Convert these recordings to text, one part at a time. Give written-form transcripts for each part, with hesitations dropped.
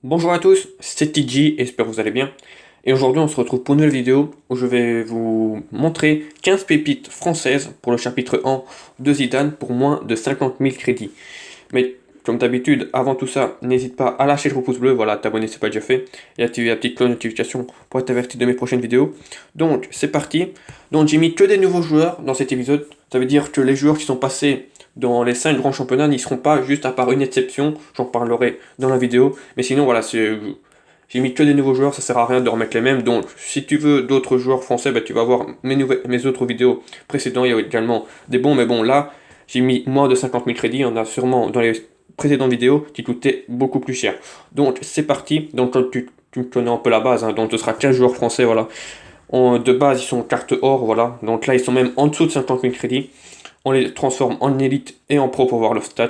Bonjour à tous, c'est TJ, j'espère que vous allez bien. Et aujourd'hui on se retrouve pour une nouvelle vidéo où je vais vous montrer 15 pépites françaises pour le chapitre 1 de Zidane pour moins de 50 000 crédits. Mais comme d'habitude, avant tout ça, n'hésite pas à lâcher le gros pouce bleu, voilà, t'abonner si c'est pas déjà fait, et activer la petite cloche de notification pour être averti de mes prochaines vidéos. Donc c'est parti. Donc j'ai mis que des nouveaux joueurs dans cet épisode, ça veut dire que les joueurs qui sont passés dans les 5 grands championnats n'y seront pas, juste à part une exception, j'en parlerai dans la vidéo, mais sinon voilà, j'ai mis que des nouveaux joueurs, ça sert à rien de remettre les mêmes, donc si tu veux d'autres joueurs français, bah, tu vas voir mes autres vidéos précédentes, il y a également des bons, mais bon là, j'ai mis moins de 50 000 crédits, on a sûrement dans les précédentes vidéos qui coûtaient beaucoup plus cher. Donc c'est parti, donc tu connais un peu la base, hein, donc ce sera 15 joueurs français, voilà. De base, ils sont carte or, voilà, donc là ils sont même en dessous de 50 000 crédits. On les transforme en élite et en pro pour voir le stat,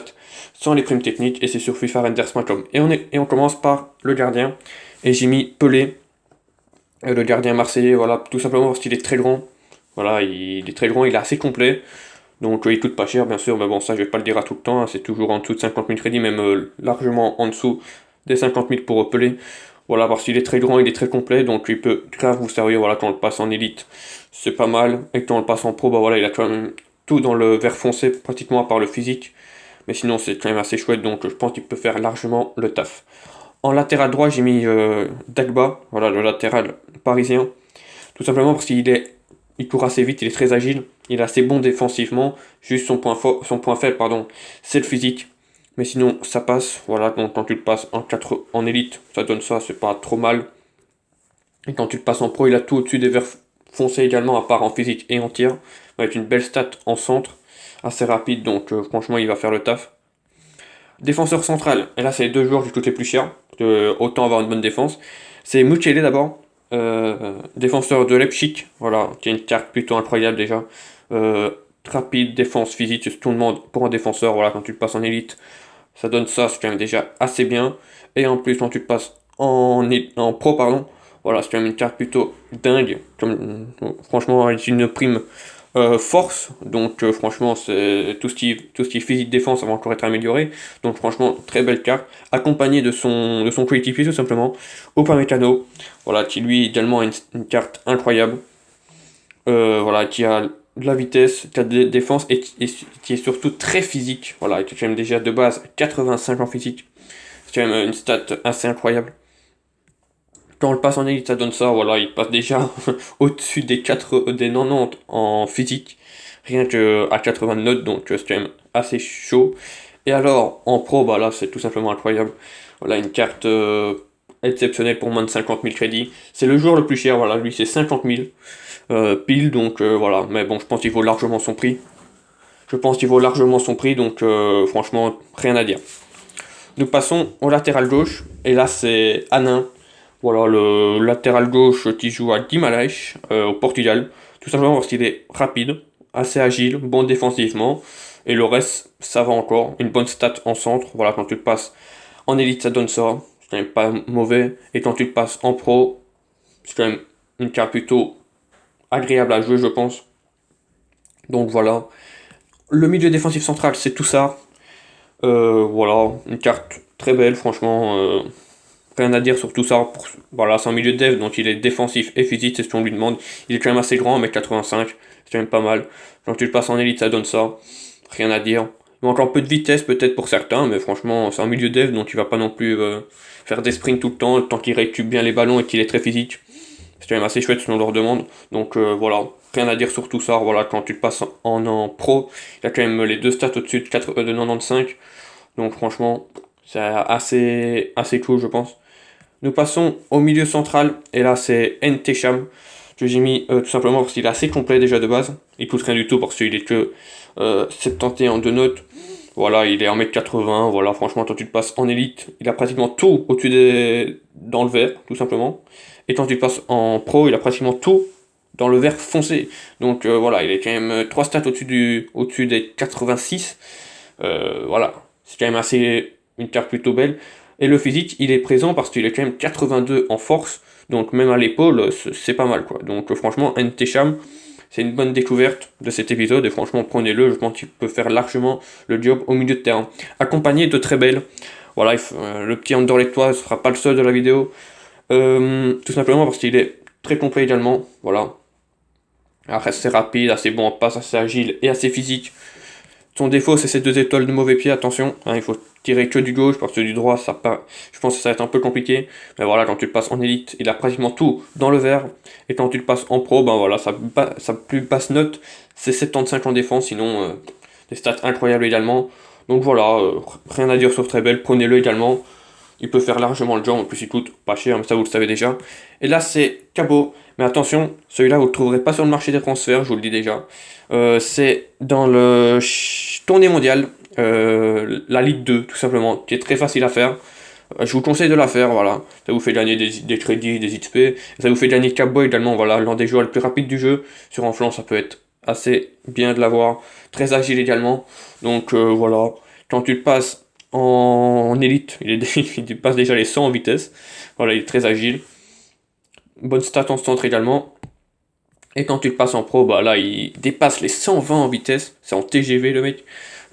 sans les primes techniques, et c'est sur FIFARenders.com. Et on commence par le gardien, et j'ai mis Pelé, le gardien marseillais, voilà, tout simplement parce qu'il est très grand. Voilà, il est très grand, il est assez complet. Donc il coûte pas cher, bien sûr, mais bon, ça je vais pas le dire à tout le temps, hein, c'est toujours en dessous de 50 000 crédits, même largement en dessous des 50 000 pour Pelé. Voilà, parce qu'il est très grand, il est très complet, donc il peut grave vous servir, voilà, quand on le passe en élite, c'est pas mal. Et quand on le passe en pro, bah voilà, il a quand même tout dans le vert foncé, pratiquement à part le physique. Mais sinon, c'est quand même assez chouette, donc je pense qu'il peut faire largement le taf. En latéral droit, j'ai mis Dagba, voilà, le latéral parisien. Tout simplement parce il court assez vite, il est très agile, il est assez bon défensivement. Juste son point faible, pardon, c'est le physique. Mais sinon, ça passe. Voilà, donc quand tu le passes en élite, ça donne ça, c'est pas trop mal. Et quand tu le passes en pro, il a tout au-dessus des verts foncés également, à part en physique et en tir. Avec une belle stat en centre, assez rapide, donc franchement, il va faire le taf. Défenseur central, et là, c'est les deux joueurs qui coûtent les plus cher. Autant avoir une bonne défense. C'est Mukiele d'abord, défenseur de Leipzig, voilà, qui a une carte plutôt incroyable déjà. Euh, Rapide, défense physique, c'est tout le monde pour un défenseur, voilà, quand tu le passes en élite, ça donne ça, c'est quand même déjà assez bien. Et en plus, quand tu le passes en pro, pardon, voilà, c'est quand même une carte plutôt dingue. Franchement, avec une prime force, donc franchement, c'est tout ce qui est physique défense, ça va encore être amélioré. Donc franchement, très belle carte, accompagnée de son coéquipier tout simplement, Upamecano, voilà, qui lui également a une carte incroyable, voilà, qui a de la vitesse, qui a de la défense et qui est surtout très physique, voilà, qui est quand même déjà de base 85 en physique, c'est quand même une stat assez incroyable. Quand on le passe en élite, ça donne ça, voilà, il passe déjà au-dessus des 90 en physique, rien que à 80 notes, donc c'est quand même assez chaud. Et alors, en pro, bah là, c'est tout simplement incroyable. Voilà, une carte exceptionnelle pour moins de 50 000 crédits. C'est le joueur le plus cher, voilà, lui c'est 50 000 pile, donc voilà. Mais bon, je pense qu'il vaut largement son prix. Je pense qu'il vaut largement son prix, donc franchement, rien à dire. Nous passons au latéral gauche, et là c'est Anin. Voilà, le latéral gauche qui joue à Guimarães, au Portugal. Tout simplement parce qu'il est rapide, assez agile, bon défensivement. Et le reste, ça va encore. Une bonne stat en centre. Voilà, quand tu le passes en élite, ça donne ça. C'est quand même pas mauvais. Et quand tu le passes en pro, c'est quand même une carte plutôt agréable à jouer, je pense. Donc voilà. Le milieu défensif central, c'est tout ça. Voilà, une carte très belle, franchement. Rien à dire sur tout ça. Voilà, c'est un milieu de dev, donc il est défensif et physique, c'est ce qu'on lui demande. Il est quand même assez grand, 1m85, c'est quand même pas mal. Quand tu le passes en élite, ça donne ça. Rien à dire. Il manque un peu de vitesse peut-être pour certains, mais franchement, c'est un milieu dev, donc il va pas non plus faire des sprints tout le temps, tant qu'il récupère bien les ballons et qu'il est très physique. C'est quand même assez chouette selon leur demande. Donc voilà, rien à dire sur tout ça. Voilà, quand tu le passes en pro, il y a quand même les deux stats au-dessus de 95. Donc franchement, c'est assez cool, je pense. Nous passons au milieu central, et là c'est Ntecham, que j'ai mis tout simplement parce qu'il est assez complet déjà de base. Il coûte rien du tout parce qu'il est que 71 de notes. Voilà, il est 1m80, voilà, franchement, quand tu te passes en élite, il a pratiquement tout dans le vert, tout simplement. Et quand tu passes en pro, il a pratiquement tout dans le vert foncé. Donc voilà, il est quand même 3 stats au-dessus des 86. Voilà, c'est quand même assez une carte plutôt belle. Et le physique, il est présent parce qu'il est quand même 82 en force, donc même à l'épaule, c'est pas mal quoi. Donc franchement, Ntecham, c'est une bonne découverte de cet épisode, et franchement, prenez-le, je pense qu'il peut faire largement le job au milieu de terrain. Accompagné de très belles. Voilà, le petit Anderlechtois ne sera pas le seul de la vidéo. Tout simplement parce qu'il est très complet également. Voilà. Après, c'est rapide, assez bon en passe, assez agile et assez physique. Son défaut, c'est ces 2 étoiles de mauvais pied, attention. Hein, il faut tirer que du gauche, parce que du droit, je pense que ça va être un peu compliqué. Mais voilà, quand tu le passes en élite, il a pratiquement tout dans le vert. Et quand tu le passes en pro, ben voilà, sa plus basse note, c'est 75 en défense, sinon des stats incroyables également. Donc voilà, rien à dire sur très belle, prenez-le également. Il peut faire largement le job, en plus il coûte pas cher, mais ça vous le savez déjà. Et là c'est Cabot, mais attention, celui-là vous le trouverez pas sur le marché des transferts, je vous le dis déjà. C'est dans le tournée mondiale, la Ligue 2 tout simplement, qui est très facile à faire. Je vous conseille de la faire, voilà. Ça vous fait gagner des crédits, des XP. Ça vous fait gagner Cabot également, voilà, l'un des joueurs les plus rapides du jeu. Sur un flanc, ça peut être assez bien de l'avoir. Très agile également. Donc voilà, quand tu le passes en élite, il passe déjà les 100 en vitesse. Voilà, il est très agile. Bonne stat en centre également. Et quand tu le passes en pro, bah là, il dépasse les 120 en vitesse. C'est en TGV, le mec.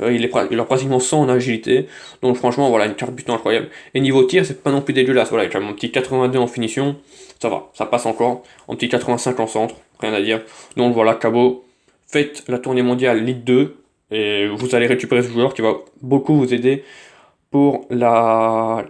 Il a pratiquement 100 en agilité. Donc franchement, voilà, une carte butant incroyable. Et niveau tir, c'est pas non plus dégueulasse. Voilà, il a mon petit 82 en finition. Ça va, ça passe encore. En petit 85 en centre, rien à dire. Donc voilà, Cabot, faites la tournée mondiale Ligue 2. Et vous allez récupérer ce joueur qui va beaucoup vous aider pour oh là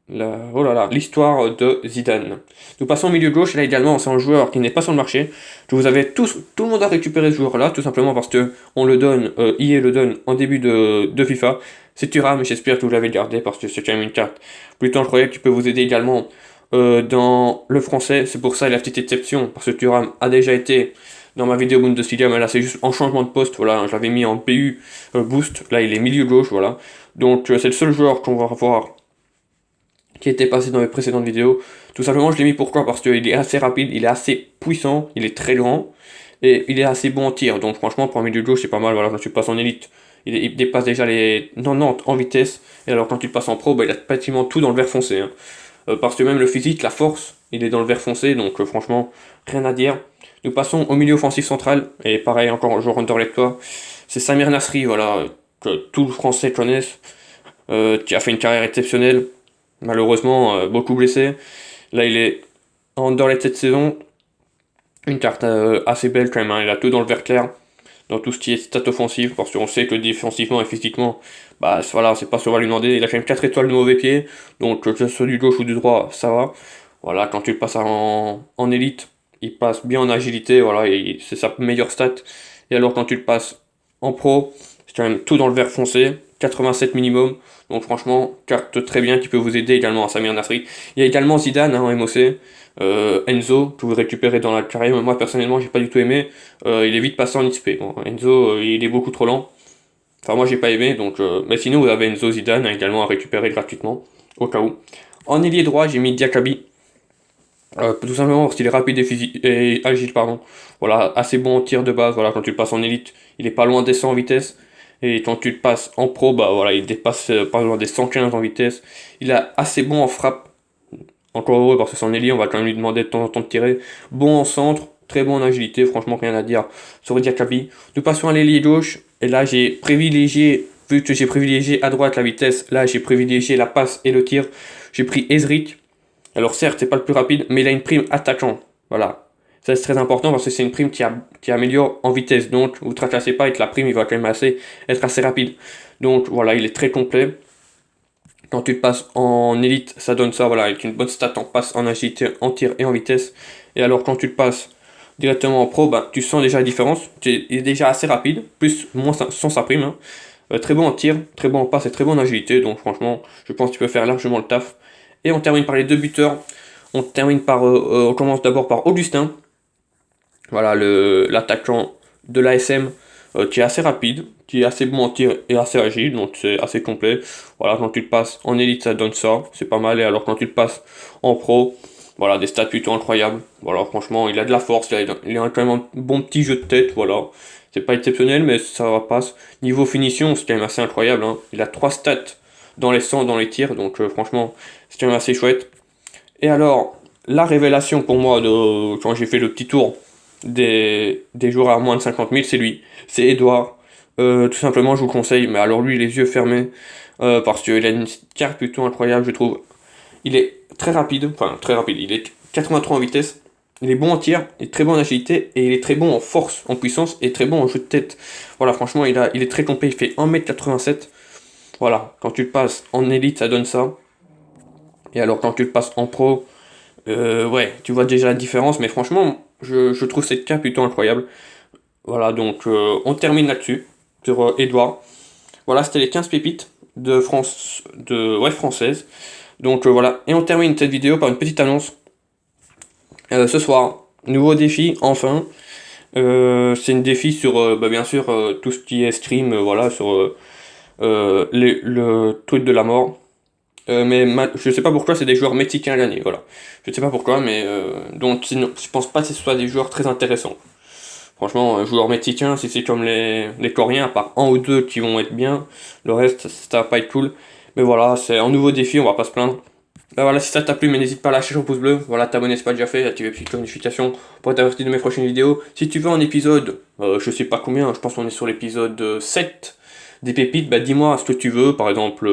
là, l'histoire de Zidane. Nous passons au milieu gauche, là également c'est un joueur qui n'est pas sur le marché. Tout le monde a récupéré ce joueur-là, tout simplement parce que on le donne, EA le donne en début de FIFA. C'est Thuram, j'espère que vous l'avez gardé parce que c'est quand même une carte plutôt incroyable qui peut vous aider également dans le français. C'est pour ça la petite exception, parce que Thuram a déjà été dans ma vidéo Bundesliga, mais là c'est juste en changement de poste, voilà, je l'avais mis en PU boost, là il est milieu gauche, voilà. Donc c'est le seul joueur qu'on va revoir qui était passé dans les précédentes vidéos. Tout simplement, je l'ai mis pourquoi? Parce qu'il est assez rapide, il est assez puissant, il est très grand, et il est assez bon en tir. Donc franchement, pour un milieu de gauche, c'est pas mal. Voilà, quand tu passes en élite, il dépasse déjà les 90 en vitesse. Et alors quand tu passes en pro, bah, il a pratiquement tout dans le vert foncé. Hein. Parce que même le physique, la force, il est dans le vert foncé. Donc franchement, rien à dire. Nous passons au milieu offensif central. Et pareil, encore un joueur Anderlecht, c'est Samir Nasri, voilà, que tout le français connaissent, qui a fait une carrière exceptionnelle. Malheureusement, beaucoup blessé. Là, il est en Anderlecht cette saison. Une carte assez belle quand même. Hein. Il a tout dans le vert clair, dans tout ce qui est stat offensif, parce qu'on sait que défensivement et physiquement, bah voilà, c'est pas ce qu'on va lui demander. Il a quand même 4 étoiles de mauvais pied, donc que ce soit du gauche ou du droit, ça va. Voilà, quand tu le passes en élite, il passe bien en agilité, voilà, c'est sa meilleure stat. Et alors quand tu le passes en pro, c'est quand même tout dans le vert foncé, 87 minimum. Donc franchement, carte très bien qui peut vous aider également à Samir Nasri. Il y a également Zidane hein, en MOC, Enzo, que vous récupérez dans la carrière. Mais moi personnellement, j'ai pas du tout aimé. Il est vite passé en XP. Bon, Enzo, il est beaucoup trop lent. Enfin, moi, j'ai pas aimé. Donc, mais sinon, vous avez Enzo Zidane hein, également à récupérer gratuitement, au cas où. En ailier droit, j'ai mis Diakabi. Tout simplement parce qu'il est rapide et agile, pardon. Voilà, assez bon en tir de base. Voilà, quand tu le passes en élite, il est pas loin des 100 en vitesse. Et quand tu le passes en pro, bah voilà, il dépasse pas loin des 115 en vitesse. Il est assez bon en frappe. Encore heureux parce que c'est en ailier, on va quand même lui demander de temps en temps de tirer. Bon en centre, très bon en agilité, franchement rien à dire sur Diakabi. Nous passons à l'ailier gauche, et là j'ai privilégié, vu que j'ai privilégié à droite la vitesse, là j'ai privilégié la passe et le tir. J'ai pris Ezric. Alors certes, c'est pas le plus rapide, mais il a une prime attaquant. Voilà. Ça c'est très important parce que c'est une prime qui améliore en vitesse. Donc vous ne tracassez pas avec la prime, il va quand même être assez rapide. Donc voilà, il est très complet. Quand tu le passes en élite, ça donne ça, voilà, avec une bonne stat en passe, en agilité, en tir et en vitesse. Et alors quand tu le passes directement en pro, bah, tu sens déjà la différence. Il est déjà assez rapide, plus moins sans sa prime. Hein. Très bon en tir, très bon en passe et très bon en agilité. Donc franchement, je pense que tu peux faire largement le taf. Et on termine par les deux buteurs. On commence d'abord par Augustin. Voilà, l'attaquant de l'ASM qui est assez rapide, qui est assez bon en tir et assez agile, donc c'est assez complet. Voilà, quand tu le passes en élite, ça donne ça, c'est pas mal. Et alors quand tu le passes en pro, voilà, des stats plutôt incroyables. Voilà, franchement, il a de la force, il a quand même un bon petit jeu de tête, voilà. C'est pas exceptionnel, mais ça passe. Niveau finition, c'est quand même assez incroyable. Hein. Il a 3 stats dans les 100, dans les tirs, donc franchement, c'est quand même assez chouette. Et alors, la révélation pour moi, quand j'ai fait le petit tour des joueurs à moins de 50 000, c'est lui. C'est Edouard. Tout simplement, je vous conseille, mais alors lui, les yeux fermés, parce qu'il a une carte plutôt incroyable, je trouve. Il est très rapide, enfin très rapide, il est 83 en vitesse, il est bon en tir, il est très bon en agilité, et il est très bon en force, en puissance, et très bon en jeu de tête. Voilà, franchement, il est très complet, il fait 1m87. Voilà, quand tu le passes en élite, ça donne ça. Et alors quand tu le passes en pro, ouais, tu vois déjà la différence, mais franchement, je trouve cette carte plutôt incroyable. Voilà, donc on termine là-dessus, sur Edouard. Voilà, c'était les 15 pépites de France, ouais, française. Donc voilà, et on termine cette vidéo par une petite annonce. Ce soir, nouveau défi, enfin. C'est une défi sur, bah, bien sûr, tout ce qui est stream, voilà, sur le truc de la mort. Je sais pas pourquoi, c'est des joueurs mexicains à gagner, voilà. Je sais pas pourquoi, mais donc sinon, je pense pas que ce soit des joueurs très intéressants. Franchement, joueurs mexicains, si c'est comme les Coréens, à part un ou deux qui vont être bien, le reste, ça va pas être cool. Mais voilà, c'est un nouveau défi, on va pas se plaindre. Bah voilà, si ça t'a plu, mais n'hésite pas à lâcher ton pouce bleu, voilà, t'abonner si c'est pas déjà fait, activer les petites notifications pour être averti de mes prochaines vidéos. Si tu veux un épisode, je sais pas combien, je pense qu'on est sur l'épisode 7 des pépites, bah dis-moi ce que tu veux, par exemple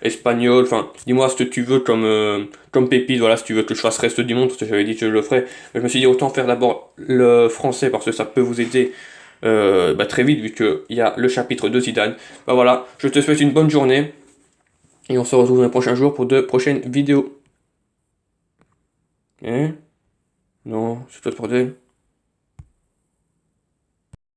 espagnol, enfin dis-moi ce que tu veux comme pépite, voilà, si tu veux que je fasse reste du monde, parce que j'avais dit que je le ferais. Mais je me suis dit autant faire d'abord le français parce que ça peut vous aider bah, très vite vu qu'il y a le chapitre de Zidane. Bah voilà, je te souhaite une bonne journée. Et on se retrouve dans les prochains jours pour de prochaines vidéos. Hein? Non, c'est pas de bordel.